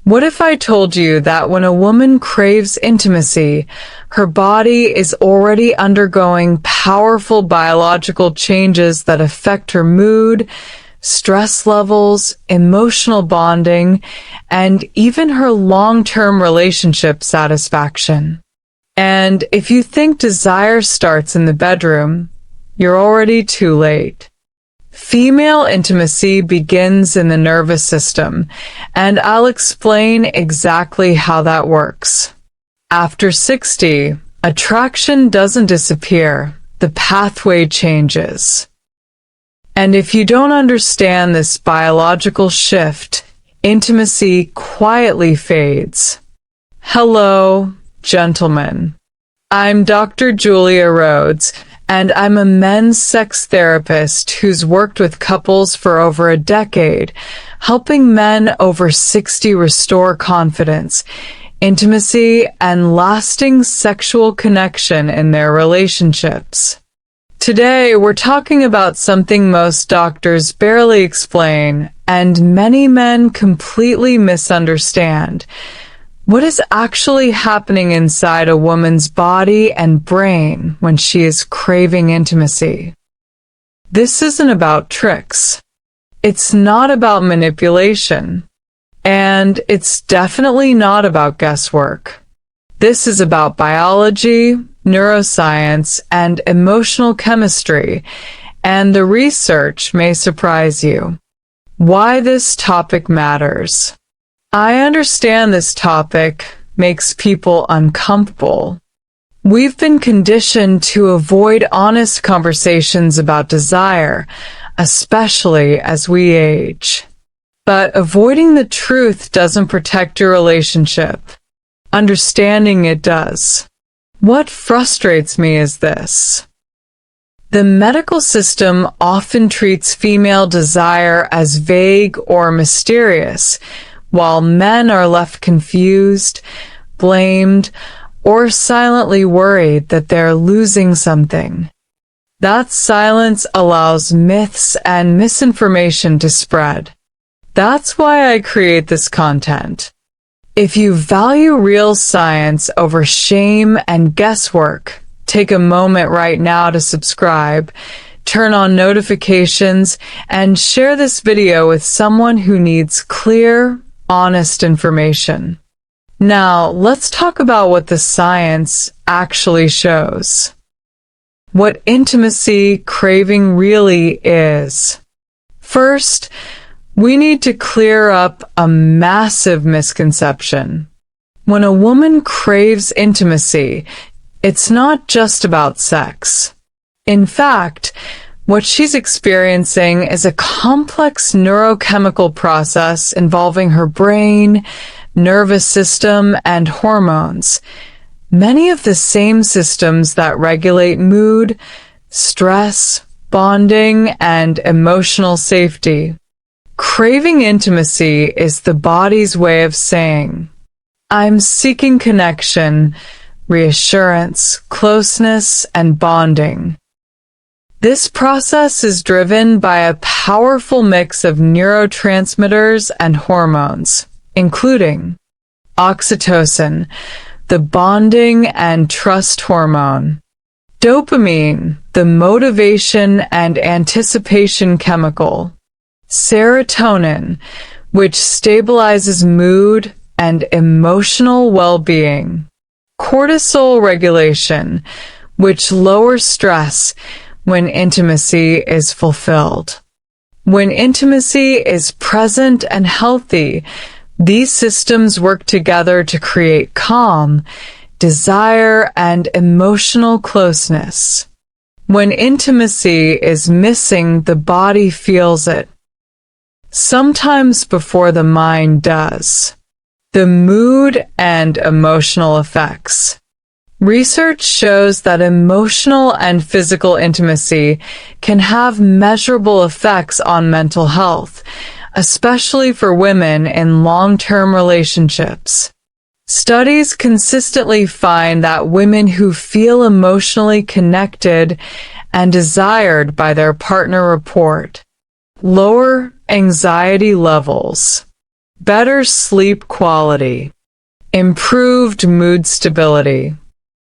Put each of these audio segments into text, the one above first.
What if I told you that when a woman craves intimacy, her body is already undergoing powerful biological changes that affect her mood, stress levels, emotional bonding, and even her long-term relationship satisfaction? And if you think desire starts in the bedroom, you're already too late. Female intimacy begins in the nervous system, and I'll explain exactly how that works. After 60, attraction doesn't disappear, the pathway changes. And if you don't understand this biological shift, intimacy quietly fades. Hello, gentlemen. I'm Dr. Julia Rhodes, and I'm a men's sex therapist who's worked with couples for over a decade, helping men over 60 restore confidence, intimacy, and lasting sexual connection in their relationships. Today, we're talking about something most doctors barely explain, and many men completely misunderstand. What is actually happening inside a woman's body and brain when she is craving intimacy? This isn't about tricks. It's not about manipulation. And it's definitely not about guesswork. This is about biology, neuroscience, and emotional chemistry, and the research may surprise you. Why this topic matters. I understand this topic makes people uncomfortable. We've been conditioned to avoid honest conversations about desire, especially as we age. But avoiding the truth doesn't protect your relationship. Understanding it does. What frustrates me is this. The medical system often treats female desire as vague or mysterious, while men are left confused, blamed, or silently worried that they're losing something. That silence allows myths and misinformation to spread. That's why I create this content. If you value real science over shame and guesswork, take a moment right now to subscribe, turn on notifications, and share this video with someone who needs clear, honest information. Now, let's talk about what the science actually shows. What intimacy craving really is. First, we need to clear up a massive misconception. When a woman craves intimacy, it's not just about sex. In fact, what she's experiencing is a complex neurochemical process involving her brain, nervous system, and hormones. Many of the same systems that regulate mood, stress, bonding, and emotional safety. Craving intimacy is the body's way of saying, I'm seeking connection, reassurance, closeness, and bonding. This process is driven by a powerful mix of neurotransmitters and hormones, including oxytocin, the bonding and trust hormone, dopamine, the motivation and anticipation chemical, serotonin, which stabilizes mood and emotional well-being, cortisol regulation, which lowers stress when intimacy is fulfilled. When intimacy is present and healthy, these systems work together to create calm, desire, and emotional closeness. When intimacy is missing, the body feels it, sometimes before the mind does. The mood and emotional effects. Research shows that emotional and physical intimacy can have measurable effects on mental health, especially for women in long-term relationships. Studies consistently find that women who feel emotionally connected and desired by their partner report lower anxiety levels, better sleep quality, improved mood stability,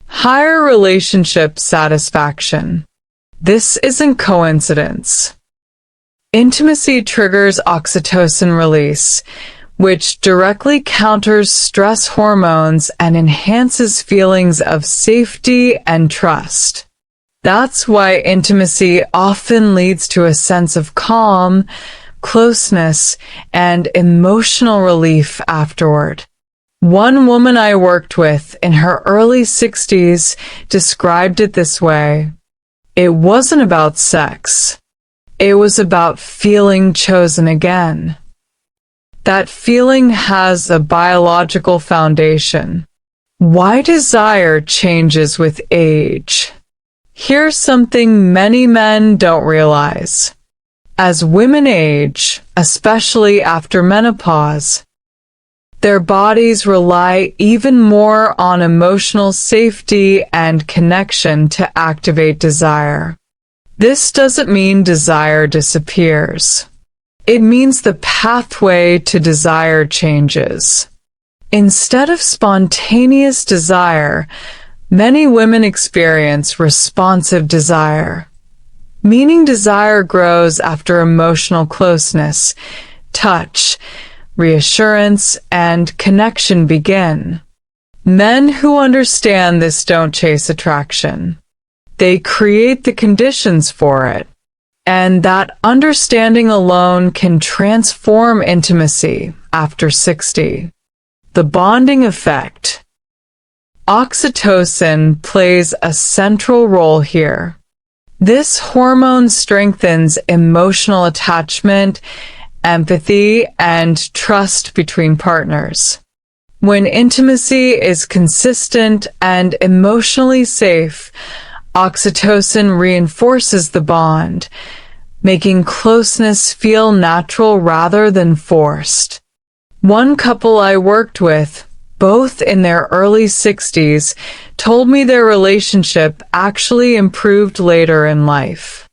higher relationship satisfaction. This isn't coincidence. Intimacy triggers oxytocin release, which directly counters stress hormones and enhances feelings of safety and trust. That's why intimacy often leads to a sense of calm, closeness, and emotional relief afterward. One woman I worked with in her early 60s described it this way: "It wasn't about sex. It was about feeling chosen again." That feeling has a biological foundation. Why desire changes with age? Here's something many men don't realize. As women age, especially after menopause, their bodies rely even more on emotional safety and connection to activate desire. This doesn't mean desire disappears. It means the pathway to desire changes. Instead of spontaneous desire, many women experience responsive desire, meaning desire grows after emotional closeness, touch, reassurance, and connection begin. Men who understand this don't chase attraction. They create the conditions for it, and that understanding alone can transform intimacy after 60. The bonding effect. Oxytocin plays a central role here. This hormone strengthens emotional attachment, empathy, and trust between partners. When intimacy is consistent and emotionally safe, oxytocin reinforces the bond, making closeness feel natural rather than forced. One couple I worked with, both in their early 60s, told me their relationship actually improved later in life.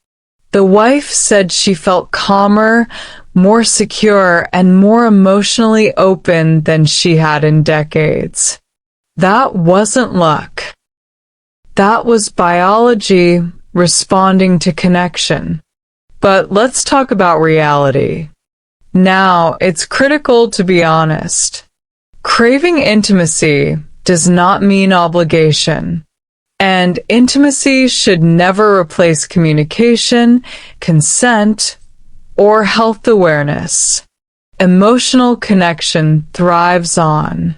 The wife said she felt calmer, more secure, and more emotionally open than she had in decades. That wasn't luck. That was biology responding to connection. But let's talk about reality. Now, it's critical to be honest. Craving intimacy does not mean obligation. And intimacy should never replace communication, consent, or health awareness. Emotional connection thrives on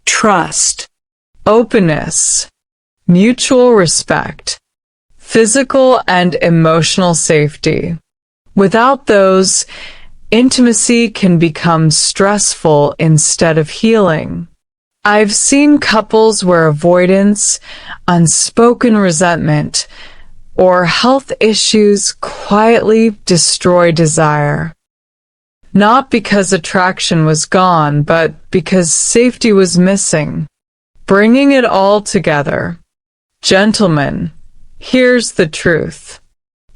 trust, openness, mutual respect, physical and emotional safety. Without those, intimacy can become stressful instead of healing. I've seen couples where avoidance, unspoken resentment, or health issues quietly destroy desire. Not because attraction was gone, but because safety was missing. Bringing it all together. Gentlemen, here's the truth.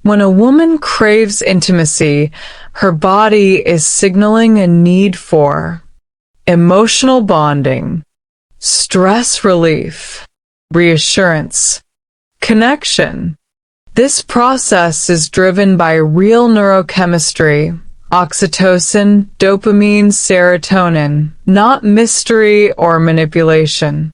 When a woman craves intimacy, her body is signaling a need for emotional bonding, stress relief, reassurance, connection. This process is driven by real neurochemistry, oxytocin, dopamine, serotonin, not mystery or manipulation.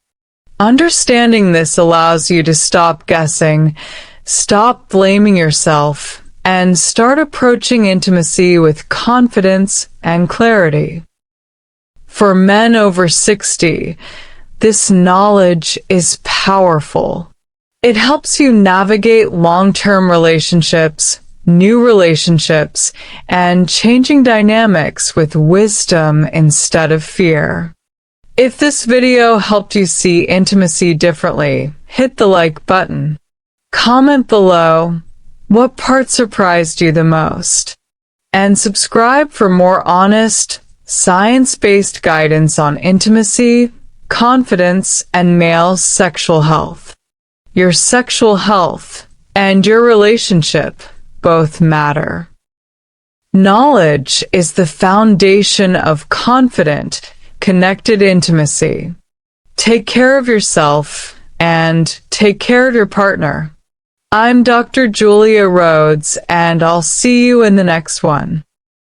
Understanding this allows you to stop guessing, stop blaming yourself, and start approaching intimacy with confidence and clarity. For men over 60, this knowledge is powerful. It helps you navigate long-term relationships, new relationships, and changing dynamics with wisdom instead of fear. If this video helped you see intimacy differently, hit the like button. Comment below what part surprised you the most. And subscribe for more honest, science-based guidance on intimacy, confidence, and male sexual health. Your sexual health and your relationship both matter. Knowledge is the foundation of confident, connected intimacy. Take care of yourself and take care of your partner. I'm Dr. Julia Rhodes, and I'll see you in the next one.